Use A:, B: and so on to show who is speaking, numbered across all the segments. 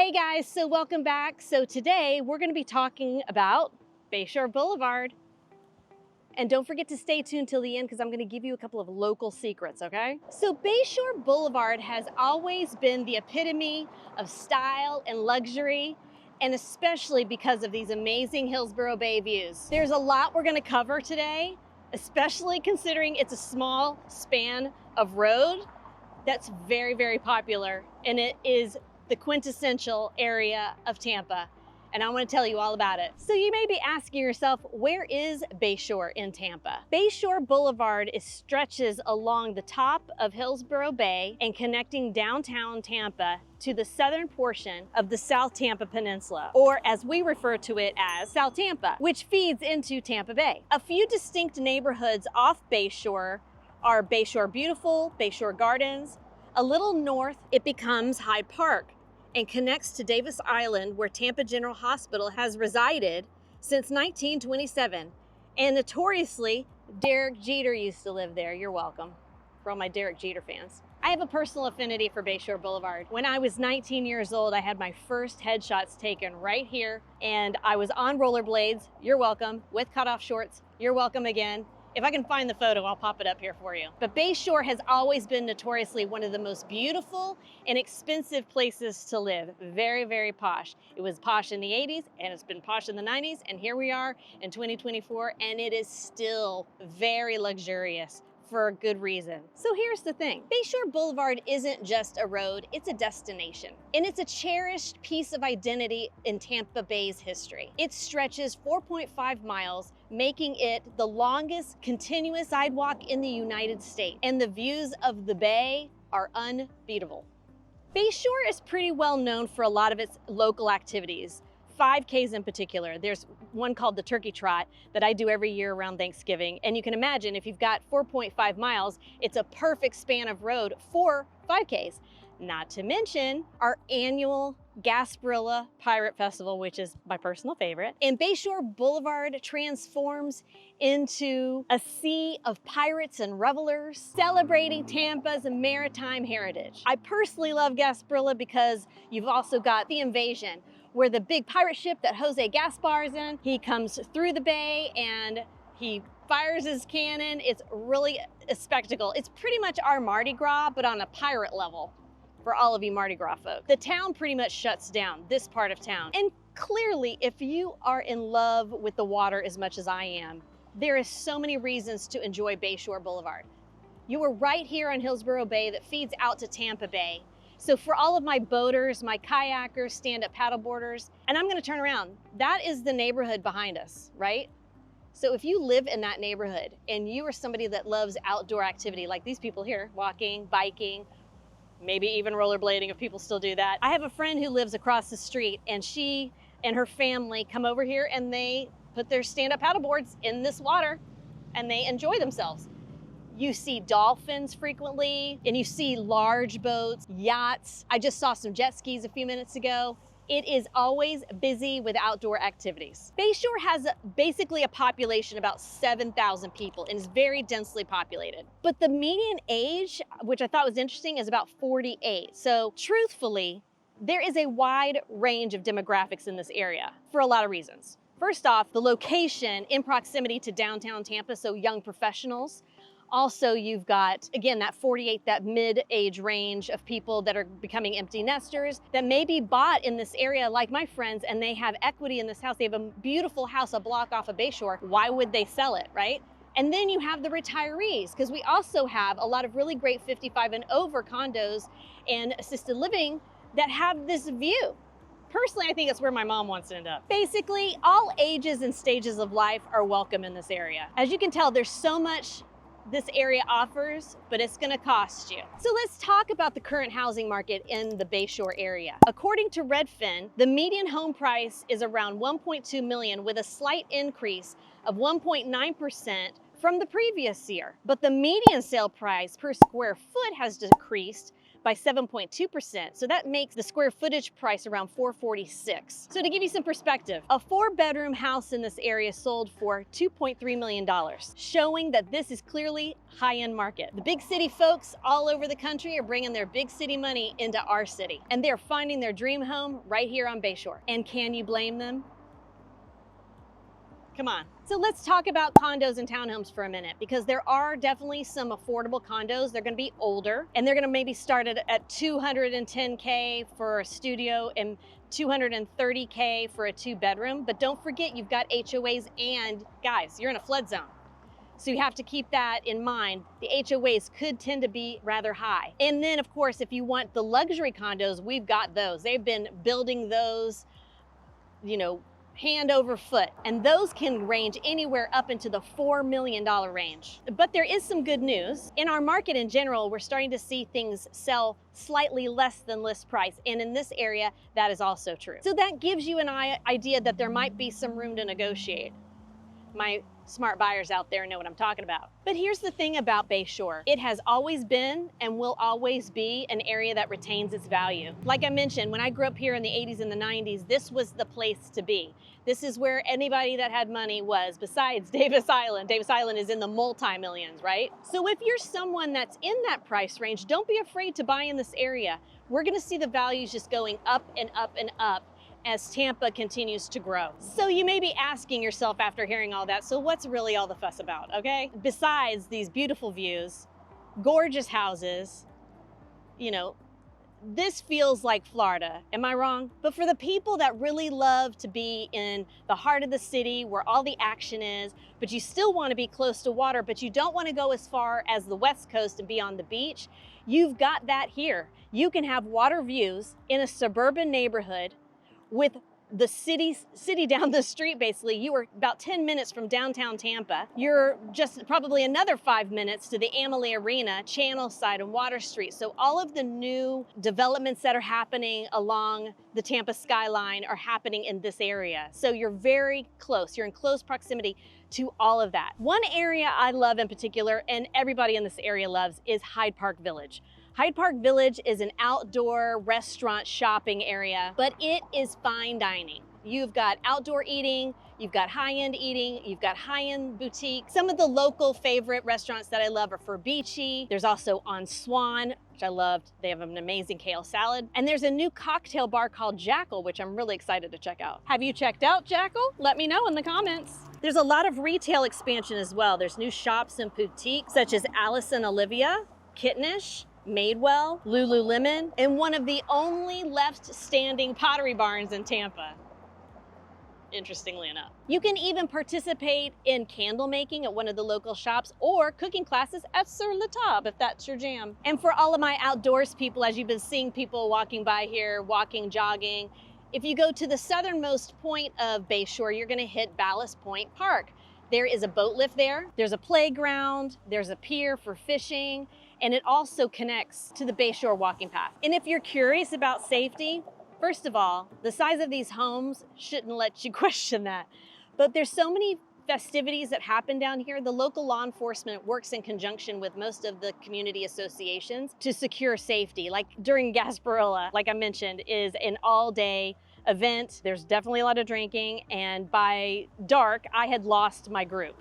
A: Hey guys, so welcome back. So today we're going to be talking about Bayshore Boulevard. And don't forget to stay tuned till the end because I'm going to give you a couple of local secrets, okay? So Bayshore Boulevard has always been the epitome of style and luxury, and especially because of these amazing Hillsborough Bay views. There's a lot we're going to cover today, especially considering it's a small span of road that's very, very popular, and it is the quintessential area of Tampa, and I want to tell you all about it. So you may be asking yourself, where is Bayshore in Tampa? Bayshore Boulevard stretches along the top of Hillsborough Bay and connecting downtown Tampa to the southern portion of the South Tampa Peninsula, or as we refer to it as South Tampa, which feeds into Tampa Bay. A few distinct neighborhoods off Bayshore are Bayshore Beautiful, Bayshore Gardens. A little north, it becomes Hyde Park and connects to Davis Island, where Tampa General Hospital has resided since 1927. And notoriously, Derek Jeter used to live there. You're welcome, for all my Derek Jeter fans. I have a personal affinity for Bayshore Boulevard. When I was 19 years old, I had my first headshots taken right here, and I was on rollerblades. You're welcome. With cutoff shorts. You're welcome again. If I can find the photo, I'll pop it up here for you. But Bayshore has always been notoriously one of the most beautiful and expensive places to live. Very, very posh. It was posh in the 80s, and it's been posh in the 90s, and here we are in 2024, and it is still very luxurious for a good reason. So here's the thing. Bayshore Boulevard isn't just a road, it's a destination. And it's a cherished piece of identity in Tampa Bay's history. It stretches 4.5 miles, making it the longest continuous sidewalk in the United States. And the views of the bay are unbeatable. Bayshore is pretty well known for a lot of its local activities. 5Ks in particular. There's one called the Turkey Trot that I do every year around Thanksgiving. And you can imagine if you've got 4.5 miles, it's a perfect span of road for 5Ks. Not to mention our annual Gasparilla Pirate Festival, which is my personal favorite. And Bayshore Boulevard transforms into a sea of pirates and revelers celebrating Tampa's maritime heritage. I personally love Gasparilla because you've also got the Invasion, where the big pirate ship that Jose Gaspar is in, he comes through the bay and he fires his cannon. It's really a spectacle. It's pretty much our Mardi Gras, but on a pirate level for all of you Mardi Gras folk. The town pretty much shuts down, this part of town. And clearly, if you are in love with the water as much as I am, there is so many reasons to enjoy Bayshore Boulevard. You are right here on Hillsborough Bay that feeds out to Tampa Bay. So for all of my boaters, my kayakers, stand-up paddleboarders, and I'm gonna turn around, that is the neighborhood behind us, right? So if you live in that neighborhood and you are somebody that loves outdoor activity, like these people here, walking, biking, maybe even rollerblading if people still do that. I have a friend who lives across the street, and she and her family come over here and they put their stand-up paddleboards in this water and they enjoy themselves. You see dolphins frequently, and you see large boats, yachts. I just saw some jet skis a few minutes ago. It is always busy with outdoor activities. Bayshore has basically a population about 7,000 people and is very densely populated. But the median age, which I thought was interesting, is about 48. So truthfully, there is a wide range of demographics in this area for a lot of reasons. First off, the location in proximity to downtown Tampa, so young professionals. Also, you've got, again, that 48, that mid-age range of people that are becoming empty nesters that may be bought in this area like my friends, and they have equity in this house. They have a beautiful house a block off of Bayshore. Why would they sell it, right? And then you have the retirees, because we also have a lot of really great 55 and over condos and assisted living that have this view. Personally, I think it's where my mom wants to end up. Basically, all ages and stages of life are welcome in this area. As you can tell, there's so much this area offers, but it's gonna cost you. So let's talk about the current housing market in the Bayshore area. According to Redfin, the median home price is around 1.2 million with a slight increase of 1.9% from the previous year. But the median sale price per square foot has decreased by 7.2%. So that makes the square footage price around $446. So to give you some perspective, a 4-bedroom house in this area sold for $2.3 million, showing that this is clearly high-end market. The big city folks all over the country are bringing their big city money into our city, and they're finding their dream home right here on Bayshore. And can you blame them? Come on. So let's talk about condos and townhomes for a minute, because there are definitely some affordable condos. They're gonna be older, and they're gonna maybe start at $210K for a studio and $230K for a 2-bedroom. But don't forget, you've got HOAs, and guys, you're in a flood zone. So you have to keep that in mind. The HOAs could tend to be rather high. And then of course, if you want the luxury condos, we've got those. They've been building those, you know, hand over foot. And those can range anywhere up into the $4 million range. But there is some good news. In our market in general, we're starting to see things sell slightly less than list price. And in this area, that is also true. So that gives you an idea that there might be some room to negotiate. My smart buyers out there know what I'm talking about. But here's the thing about Bayshore. It has always been and will always be an area that retains its value. Like I mentioned, when I grew up here in the 80s and the 90s, this was the place to be. This is where anybody that had money was, besides Davis Island. Davis Island is in the multi-millions, right? So if you're someone that's in that price range, don't be afraid to buy in this area. We're gonna see the values just going up and up and up as Tampa continues to grow. So you may be asking yourself after hearing all that, so what's really all the fuss about, okay? Besides these beautiful views, gorgeous houses, you know, this feels like Florida, am I wrong? But for the people that really love to be in the heart of the city where all the action is, but you still want to be close to water, but you don't want to go as far as the West Coast and be on the beach, you've got that here. You can have water views in a suburban neighborhood with the city down the street. Basically, you are about 10 minutes from downtown Tampa. You're just probably another 5 minutes to the Amalie Arena, Channel Side, and Water Street. So all of the new developments that are happening along the Tampa skyline are happening in this area. So you're very close. You're in close proximity to all of that. One area I love in particular, and everybody in this area loves, is Hyde Park Village. Hyde Park Village is an outdoor restaurant shopping area, but it is fine dining. You've got outdoor eating, you've got high-end eating, you've got high-end boutique. Some of the local favorite restaurants that I love are Furbici. There's also On Swan, which I loved. They have an amazing kale salad. And there's a new cocktail bar called Jackal, which I'm really excited to check out. Have you checked out Jackal? Let me know in the comments. There's a lot of retail expansion as well. There's new shops and boutiques such as Alice and Olivia, Kittenish, Madewell, Lululemon, and one of the only left standing Pottery Barns in Tampa, interestingly enough. You can even participate in candle making at one of the local shops or cooking classes at Sur La Table, if that's your jam. And for all of my outdoors people, as you've been seeing people walking by here, walking, jogging, if you go to the southernmost point of Bayshore, you're gonna hit Ballast Point Park. There is a boat lift there, there's a playground, there's a pier for fishing, and it also connects to the Bayshore walking path. And if you're curious about safety, first of all, the size of these homes shouldn't let you question that. But there's so many festivities that happen down here. The local law enforcement works in conjunction with most of the community associations to secure safety. Like during Gasparilla, like I mentioned, is an all-day event. There's definitely a lot of drinking, and by dark, I had lost my group.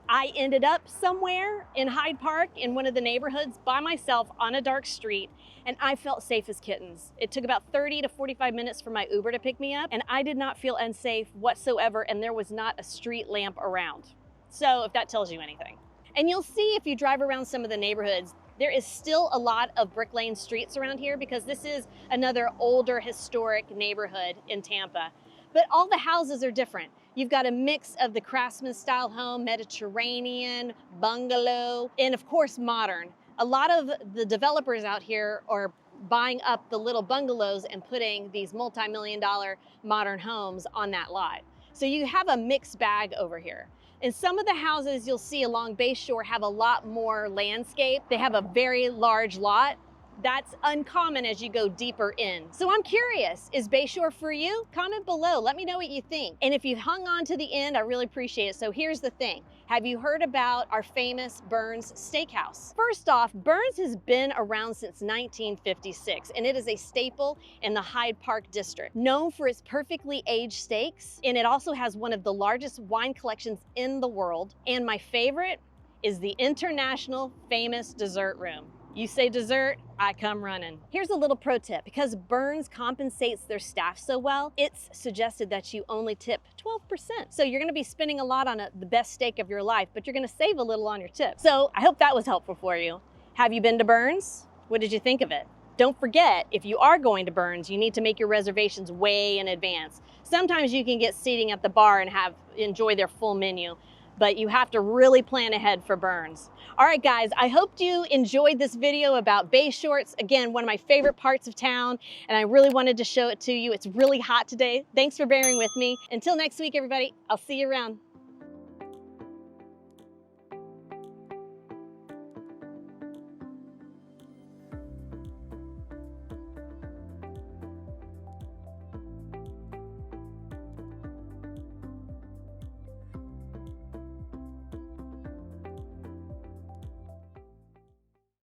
A: I ended up somewhere in Hyde Park in one of the neighborhoods by myself on a dark street, and I felt safe as kittens. It took about 30 to 45 minutes for my Uber to pick me up, and I did not feel unsafe whatsoever, and there was not a street lamp around. So if that tells you anything. And you'll see if you drive around some of the neighborhoods, there is still a lot of brick lane streets around here because this is another older historic neighborhood in Tampa. But all the houses are different. You've got a mix of the craftsman style home, Mediterranean, bungalow, and of course modern. A lot of the developers out here are buying up the little bungalows and putting these multi-million-dollar modern homes on that lot. So you have a mixed bag over here. And some of the houses you'll see along Bayshore have a lot more landscape. They have a very large lot, That's uncommon as you go deeper in. So I'm curious, is Bayshore for you? Comment below, let me know what you think. And if you've hung on to the end, I really appreciate it. So here's the thing. Have you heard about our famous Burns Steakhouse? First off, Burns has been around since 1956, and it is a staple in the Hyde Park district. Known for its perfectly aged steaks, and it also has one of the largest wine collections in the world. And my favorite is the international famous dessert room. You say dessert, I come running. Here's a little pro tip. Because Burns compensates their staff so well, it's suggested that you only tip 12%. So you're gonna be spending a lot on the best steak of your life, but you're gonna save a little on your tip. So I hope that was helpful for you. Have you been to Burns? What did you think of it? Don't forget, if you are going to Burns, you need to make your reservations way in advance. Sometimes you can get seating at the bar and enjoy their full menu, but you have to really plan ahead for Burns. All right, guys, I hope you enjoyed this video about Bayshore. It's, again, one of my favorite parts of town, and I really wanted to show it to you. It's really hot today. Thanks for bearing with me. Until next week, everybody, I'll see you around.